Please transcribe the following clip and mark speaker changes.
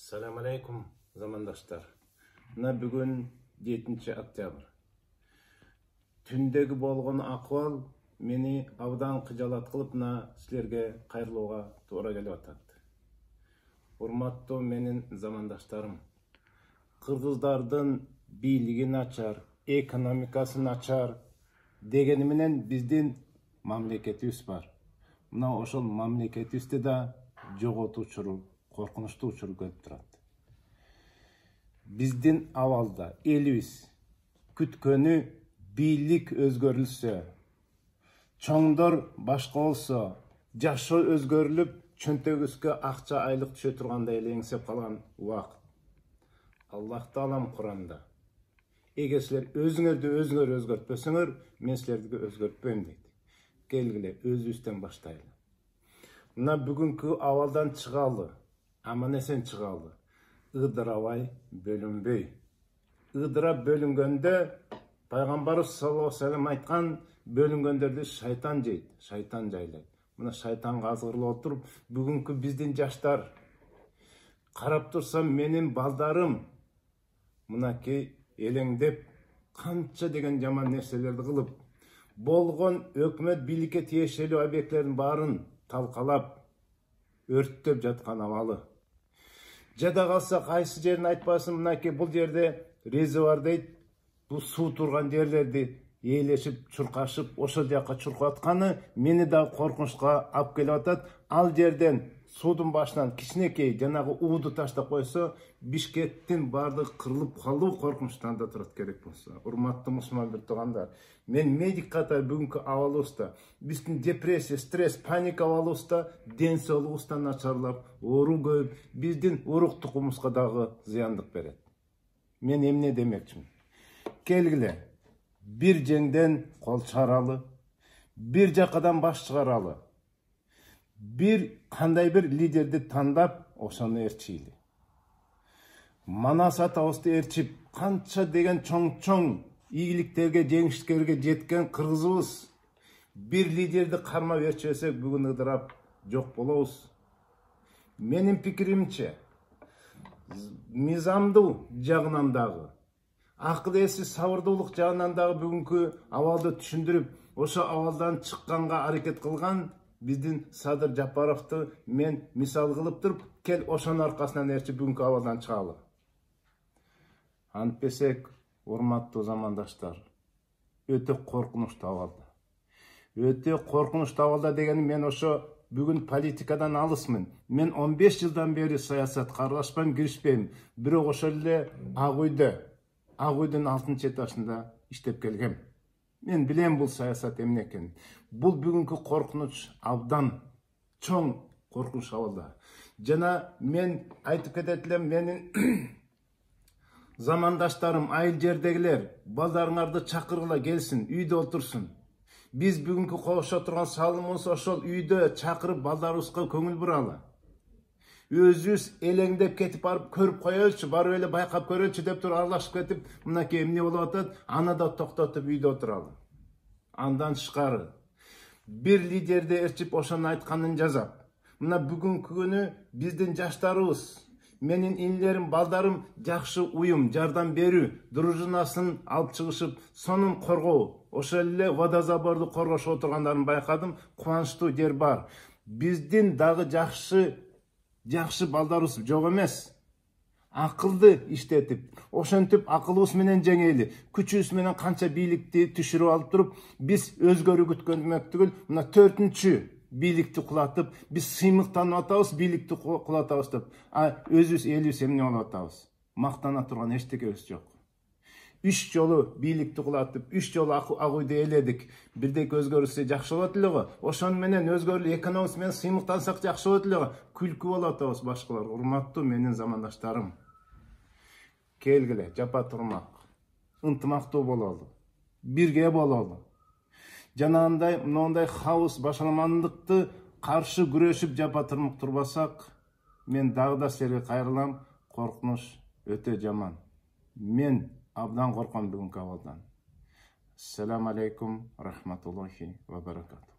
Speaker 1: Assalamu alaikum zamandaşlar. Mına bugün 7 октябрь. Түндегі болған акыбал мени абдан кыжалат кылып, мына силерге кайрылууга туура келип атат. Урматтуу менин замандаштарым, кыргыздардын бийлиги начар, экономикасы начар дегени менен биздин мамлекетибиз бар. Мына ошол мамлекетибизде да жоготуучу, коркунучтуу учур көрүп турат. Биздин абалда элибиз күткөнү бийлик өзгөрүлсө, чоңдор башка болсо, жашоо өзгөрүлүп, чөнтөгүбүзгө акча айлык түшө тургандай эле эңсеп калган убакыт. Аллах Таалам Куранда: "Эгер силер өзүңөр өзгөртпөсөңөр, мен силерди өзгөртпөйм" дейт. Келгиле өзүбүздөн баштайлы. Мына бүгүнкү абалдан чыгалы, аман эсен чыгалы. Ыдырабай, бөлүнбөй. Ыдырап бөлүнгөндө Пайгамбарыбыз саллаллаху алейхи ва саллям айткан, бөлүнгөндөрдү шайтан жейт, шайтан жайлайт. Мына шайтанга азгырлап отуруп, бүгүнкү биздин жаштар карап турсам, менин балдарым мынакей элеңдеп, канча деген жаман нерселерди кылып, болгон өкмөт бийликке тиешелүү объекттердин баарын талкалап, өрттөп жаткан абалы. Жада калса кайсы жерин айтпасын, мынакей бул жерде резервуар дейт, бул суу турган жерлерди ээлешип, чуркашып, ошол жака чуркап атканы мени да коркунучка алып келип атат. Ал жерден суудун башынан кичинекей жанагы ууду таштап койсо, Бишкектин баардыгы кырылып калуу коркунучтан да турат керек болсо. Урматтуу мусулман туугандар, мен медик катары бүгүнкү абалыбызда, биздин депрессия, стресс, паника абалыбызда ден соолугубуздан начарлап, оору көбөйүп, биздин уруктугубузга дагы зыяндык берет. Мен эмне демекчимин? Келгиле, бир жеңден кол чыгаралы, бир жакадан баш чыгаралы, бир кандай бир лидерди тандап, ошону ээрчийли. Манас атабызды ээрчип, канча деген чоң ийгиликтерге, жеңиштерге жеткен кыргызыбыз, бир лидерди кармап ээрчесек, бүгүн ыдырап жок болобуз. Менин пикиримче, мыйзамдуу жагынан дагы, акыл эси сабырдуулук жагынан дагы бүгүнкү абалды түшүндүрүп, ошо абалдан чыкканга аракет кылган биздин Садыр Жапаровду мен мисал кылып туруп, кел ошонун аркасынан ээрчип бүгүнкү абалдан чыгалы. Антпесек, урматтуу замандаштар, өтө коркунучтуу абалда. Өтө коркунучтуу абалда дегени, мен ошо бүгүн политикадан алысмын. Мен 15 жылдан бери саясатка аралашпайм, киришпейм. Бирок ошол эле Ак үйдүн 6-этажында иштеп келгем. Мен билем бул саясат эмне экенин. Бул бүгүнкү коркунуч абдан чоң коркунуч абалда. Жана мен айтып кетет элем, менин замандаштарым, айыл жердегилер, балдарыңарды чакыргыла келсин, үйдө отурсун. Биз бүгүнкү кошо турган салымыбыз ошол үйдө чакырып балдарыбызга көңүл буралы. Өзүбүз элеңдеп кетип барып көрүп коелучу, барып эле байкап көрөлчү деп туруп аралашып кетип, мынакей эмне болуп атат, аны да токтотуп үйдө отуралы. Андан тышкары бир лидерди ээрчип, ошонун айтканын жазап, мына бүгүнкү күнү биздин жаштарыбыз, менин инилерим, балдарым жакшы уюм, жардам берүү дружинасын алып чыгышып, сонун коргоо, ошол эле водозаборду коргошуп отургандарын байкадым. Кубанычтуу жер бар. Биздин дагы жакшы балдарыбыз жок эмес. Акылды иштетип, ошентип акылыбыз менен жеңели, күчүбүз менен канча бийликти түшүрүп алып туруп, биз өзгөрүү күткөндөк түгүл, мына 4-чү бийликти кулатып, биз сыймыктанып атабыз, бийликти кулатабыз деп. Өзүбүз элибиз эмне болуп атабыз? Мактана турган эчтекебиз жок. 3 жолу бийликти кулатып, 3 жолу Ак үйдү ээледик. Бирдек өзгөрүлсө жакшы болот эле го. Ошону менен өзгөрүлүп, экономикабыз менен сыймыктансак жакшы болот эле го. Күлкү болуп атабыз башкалар. Урматтуу менин замандаштарым, келгиле, жапа турмак, ынтымактуу бололу, бирге бололу. Жанагындай, мындай хаос, башаламандыкты каршы күрөшүп жапа турмак турбасак, мен дагы да силерге кайрылам. Коркунуч өтө жаман. Мен абдан корком бүгүнкү абалдан. Ассаламу алейкум, рахматуллахи ва баракатух.